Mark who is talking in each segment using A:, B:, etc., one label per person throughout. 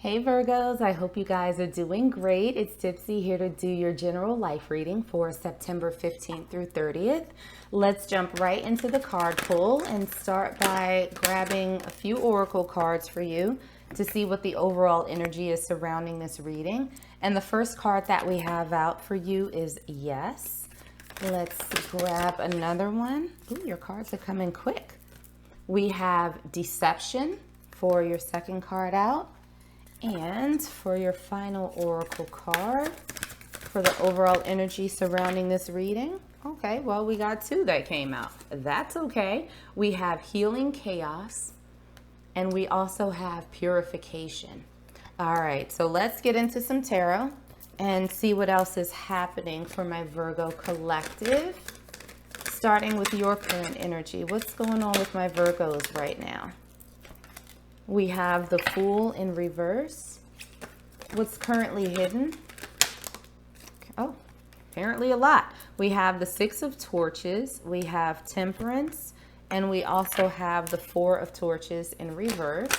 A: Hey Virgos, I hope you guys are doing great. It's Tipsy here to do your general life reading for September 15th through 30th. Let's jump right into the card pull and start by grabbing a few oracle cards for you to see what the overall energy is surrounding this reading. And the first card that we have out for you is Yes. Let's grab another one. Ooh, your cards are coming quick. We have Deception for your second card out. And for your final oracle card for the overall energy surrounding this reading, okay, well, we got two that came out. That's okay. We have Healing Chaos, and we also have Purification. All right, so let's get into some tarot and see what else is happening for my Virgo collective. Starting with your current energy. What's going on with my Virgos right now? We have the Fool in reverse. What's currently hidden? Oh, apparently a lot. We have the Six of Torches. We have Temperance. And we also have the Four of Torches in reverse.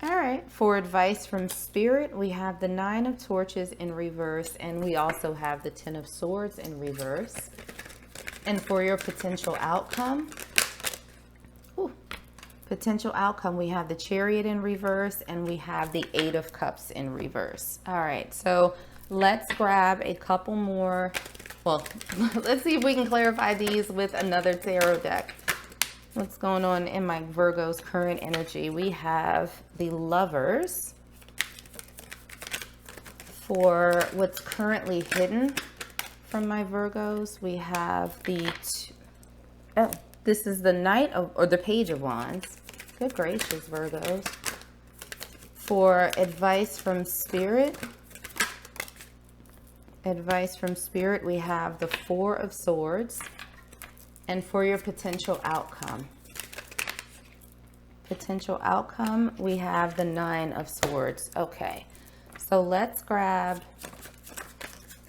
A: All right. For advice from Spirit, we have the Nine of Torches in reverse. And we also have the Ten of Swords in reverse. And for your potential outcome, we have the Chariot in reverse and we have the Eight of Cups in reverse. All right, so let's grab a couple more. Well, let's see if we can clarify these with another tarot deck. What's going on in my Virgo's current energy? We have the Lovers. For what's currently hidden from my Virgos, we have the this is the Knight of, or the Page of Wands. Good gracious, Virgos. For advice from Spirit, we have the Four of Swords. And for your potential outcome, we have the Nine of Swords. Okay, so let's grab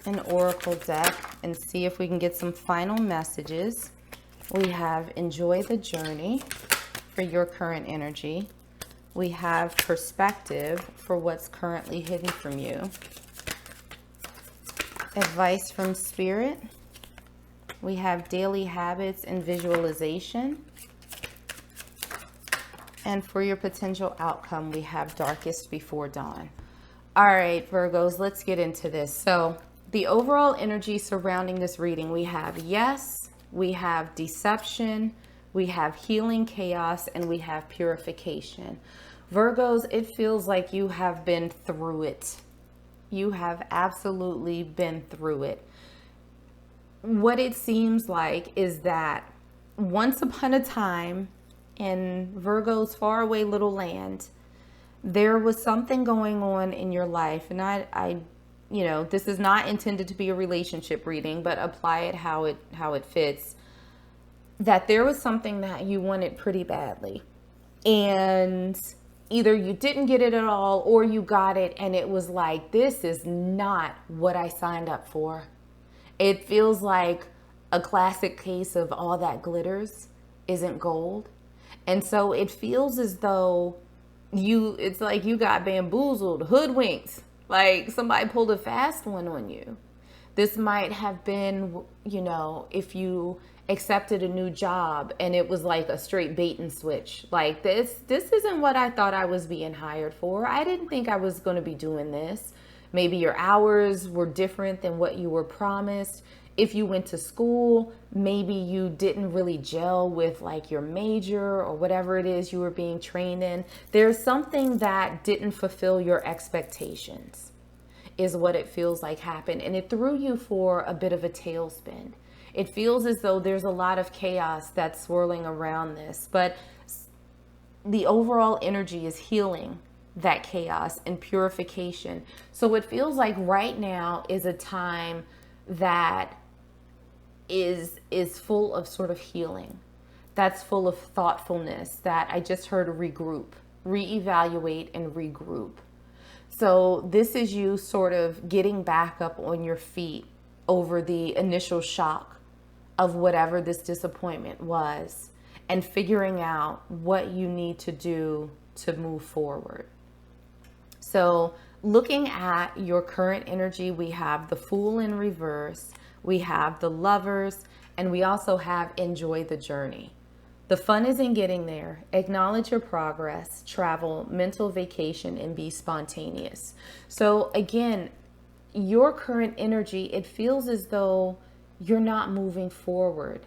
A: an oracle deck and see if we can get some final messages. We have Enjoy the Journey for your current energy. We have Perspective for what's currently hidden from you. Advice from Spirit. We have Daily Habits and Visualization. And for your potential outcome, we have Darkest Before Dawn. All right, Virgos, let's get into this. So the overall energy surrounding this reading, we have Yes, we have Deception, we have Healing Chaos, and we have Purification. Virgos, it feels like you have been through it. You have absolutely been through it. What it seems like is that once upon a time in Virgo's faraway little land, there was something going on in your life. And I you know, this is not intended to be a relationship reading, but apply it how it fits. That there was something that you wanted pretty badly, and either you didn't get it at all or you got it and it was like, this is not what I signed up for. It feels like a classic case of all that glitters isn't gold. And so it feels as though it's like you got bamboozled, hoodwinked, like somebody pulled a fast one on you. This might have been, you know, if you accepted a new job and it was like a straight bait and switch. Like this isn't what I thought I was being hired for. I didn't think I was going to be doing this. Maybe your hours were different than what you were promised. If you went to school, maybe you didn't really gel with like your major or whatever it is you were being trained in. There's something that didn't fulfill your expectations is what it feels like happened. And it threw you for a bit of a tailspin. It feels as though there's a lot of chaos that's swirling around this, but the overall energy is healing that chaos and purification. So it feels like right now is a time that is full of sort of healing. That's full of thoughtfulness, that I just heard regroup, reevaluate and regroup. So this is you sort of getting back up on your feet over the initial shock of whatever this disappointment was and figuring out what you need to do to move forward. So looking at your current energy, we have the Fool in reverse, we have the Lovers, and we also have enjoy the journey. The fun is in getting there. Acknowledge your progress, travel, mental vacation, and be spontaneous. So again, your current energy, it feels as though you're not moving forward.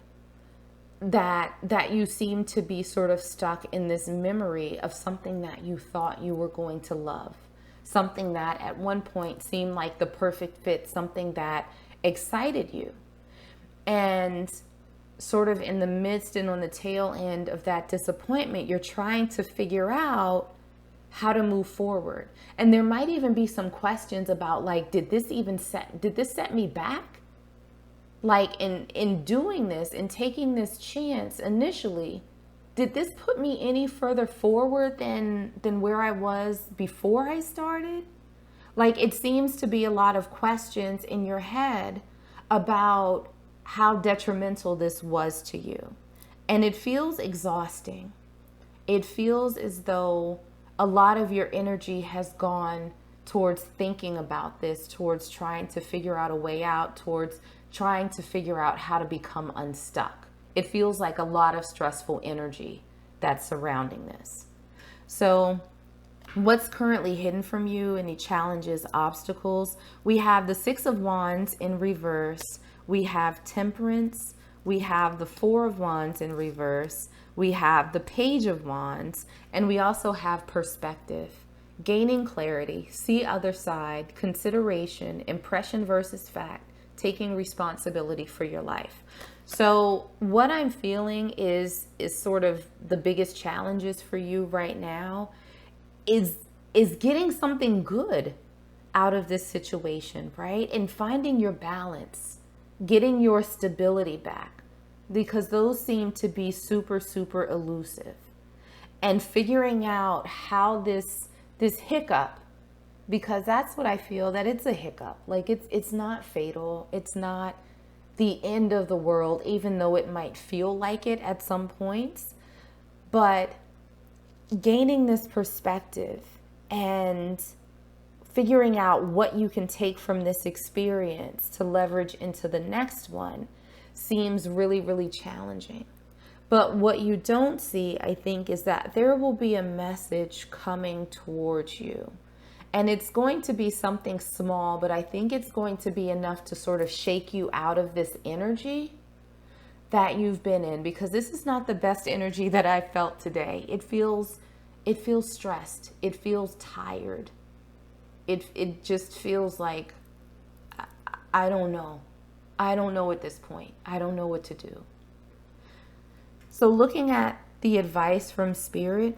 A: That you seem to be sort of stuck in this memory of something that you thought you were going to love. Something that at one point seemed like the perfect fit, something that excited you. And sort of in the midst and on the tail end of that disappointment, you're trying to figure out how to move forward. And there might even be some questions about like, did this set me back? Like in doing this and taking this chance initially, did this put me any further forward than where I was before I started? Like it seems to be a lot of questions in your head about how detrimental this was to you. And it feels exhausting. It feels as though a lot of your energy has gone towards thinking about this, towards trying to figure out a way out, towards trying to figure out how to become unstuck. It feels like a lot of stressful energy that's surrounding this. So what's currently hidden from you, any challenges, obstacles? We have the Six of Wands in reverse. We have Temperance. We have the Four of Wands in reverse. We have the Page of Wands. And we also have Perspective. Gaining clarity, see other side, consideration, impression versus fact, taking responsibility for your life. So what I'm feeling is sort of the biggest challenges for you right now is getting something good out of this situation, right? And finding your balance, getting your stability back, because those seem to be super, super elusive. And figuring out how this hiccup, because that's what I feel, that it's a hiccup. Like it's not fatal. It's not the end of the world, even though it might feel like it at some points. But gaining this perspective and figuring out what you can take from this experience to leverage into the next one seems really, really challenging. But what you don't see, I think, is that there will be a message coming towards you. And it's going to be something small, but I think it's going to be enough to sort of shake you out of this energy that you've been in, because this is not the best energy that I felt today. It feels stressed. It feels tired. It just feels like, I don't know. I don't know at this point. I don't know what to do. So looking at the advice from Spirit,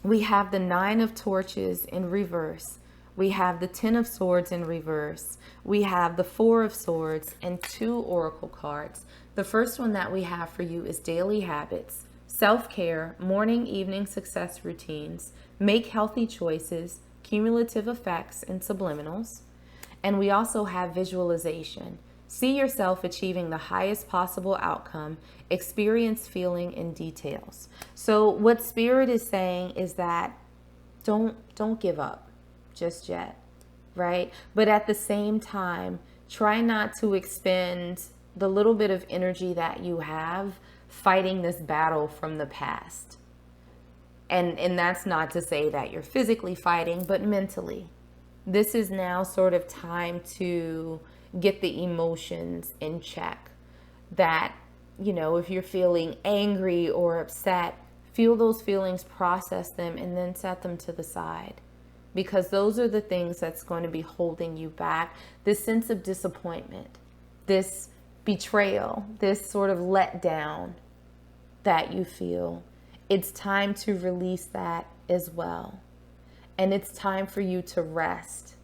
A: we have the Nine of Torches in reverse. We have the Ten of Swords in reverse. We have the Four of Swords and two Oracle cards. The first one that we have for you is daily habits, self-care, morning, evening success routines, make healthy choices, cumulative effects, and subliminals. And we also have visualization. See yourself achieving the highest possible outcome, experience feeling in details. So what Spirit is saying is that don't give up just yet, right? But at the same time, try not to expend the little bit of energy that you have fighting this battle from the past. And that's not to say that you're physically fighting, but mentally. This is now sort of time to get the emotions in check. That, you know, if you're feeling angry or upset, feel those feelings, process them, and then set them to the side. Because those are the things that's going to be holding you back. This sense of disappointment, this betrayal, this sort of letdown that you feel. It's time to release that as well. And it's time for you to rest,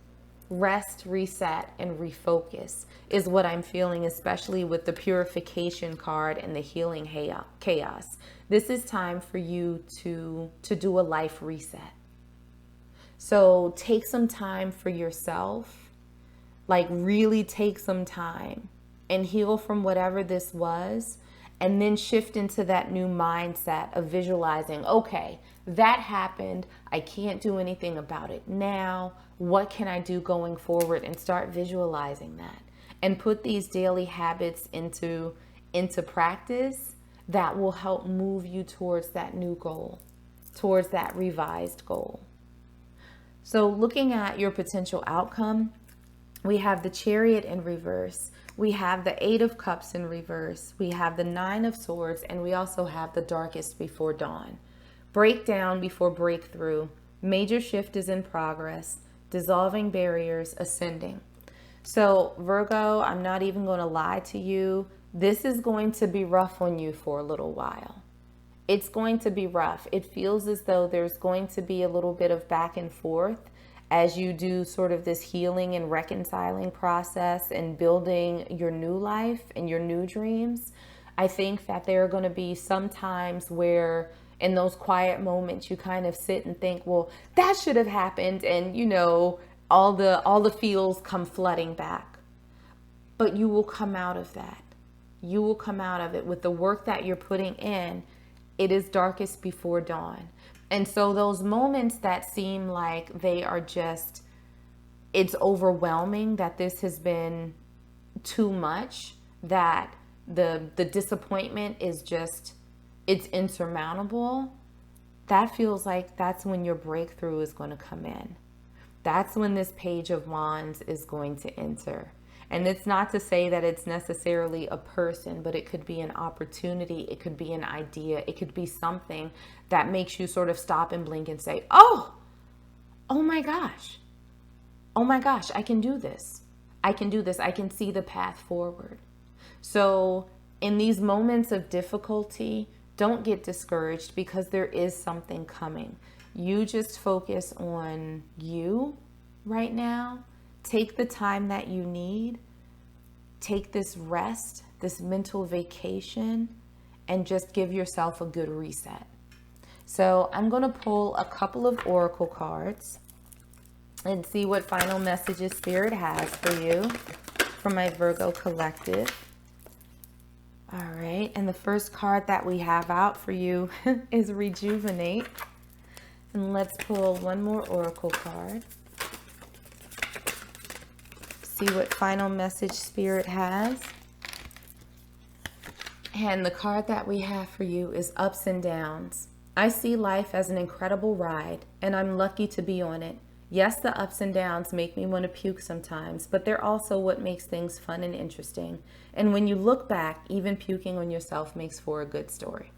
A: reset, and refocus is what I'm feeling, especially with the purification card and the healing chaos. This is time for you to do a life reset. So take some time for yourself, like really take some time and heal from whatever this was, and then shift into that new mindset of visualizing, okay, that happened. I can't do anything about it now. What can I do going forward? And start visualizing that and put these daily habits into practice that will help move you towards that new goal, towards that revised goal. So looking at your potential outcome, we have the Chariot in reverse. We have the Eight of Cups in reverse. We have the Nine of Swords, and we also have the Darkest Before Dawn. Breakdown before breakthrough. Major shift is in progress. Dissolving barriers, ascending. So Virgo, I'm not even going to lie to you. This is going to be rough on you for a little while. It's going to be rough. It feels as though there's going to be a little bit of back and forth as you do sort of this healing and reconciling process and building your new life and your new dreams. I think that there are going to be some times where in those quiet moments you kind of sit and think, well, that should have happened, and you know, all the feels come flooding back. But you will come out of that. You will come out of it with the work that you're putting in. It is darkest before dawn. And so those moments that seem like they are just, it's overwhelming, that this has been too much, that the disappointment is just, it's insurmountable, that feels like that's when your breakthrough is going to come in. That's when this Page of Wands is going to enter. And it's not to say that it's necessarily a person, but it could be an opportunity. It could be an idea. It could be something that makes you sort of stop and blink and say, oh my gosh, I can do this. I can do this. I can see the path forward. So in these moments of difficulty, don't get discouraged, because there is something coming. You just focus on you right now. Take the time that you need. Take this rest, this mental vacation, and just give yourself a good reset. So I'm going to pull a couple of oracle cards and see what final messages Spirit has for you from my Virgo collective. All right, and the first card that we have out for you is Rejuvenate. And let's pull one more oracle card. See what final message Spirit has. And the card that we have for you is Ups and Downs. I see life as an incredible ride, and I'm lucky to be on it. Yes, the ups and downs make me want to puke sometimes, but they're also what makes things fun and interesting. And when you look back, even puking on yourself makes for a good story.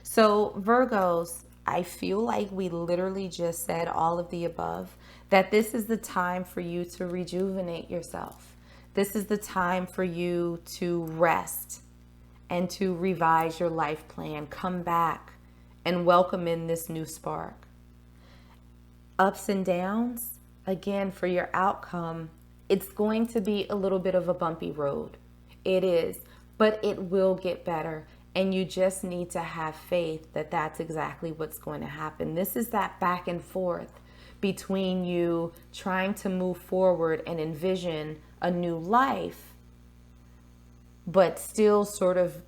A: So Virgos, I feel like we literally just said all of the above, that this is the time for you to rejuvenate yourself. This is the time for you to rest and to revise your life plan. Come back and welcome in this new spark. Ups and downs, again, for your outcome, it's going to be a little bit of a bumpy road. It is, but it will get better. And you just need to have faith that that's exactly what's going to happen. This is that back and forth between you trying to move forward and envision a new life, but still sort of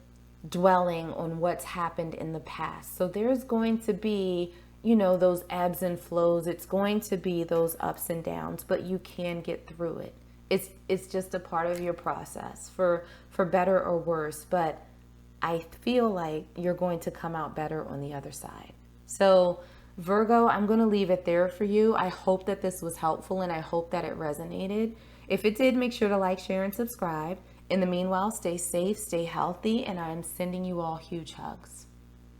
A: dwelling on what's happened in the past. So there's going to be, you know, those ebbs and flows. It's going to be those ups and downs, but you can get through it. It's just a part of your process, for better or worse. But I feel like you're going to come out better on the other side. So Virgo, I'm going to leave it there for you. I hope that this was helpful, and I hope that it resonated. If it did, make sure to like, share, and subscribe. In the meanwhile, stay safe, stay healthy, and I'm sending you all huge hugs.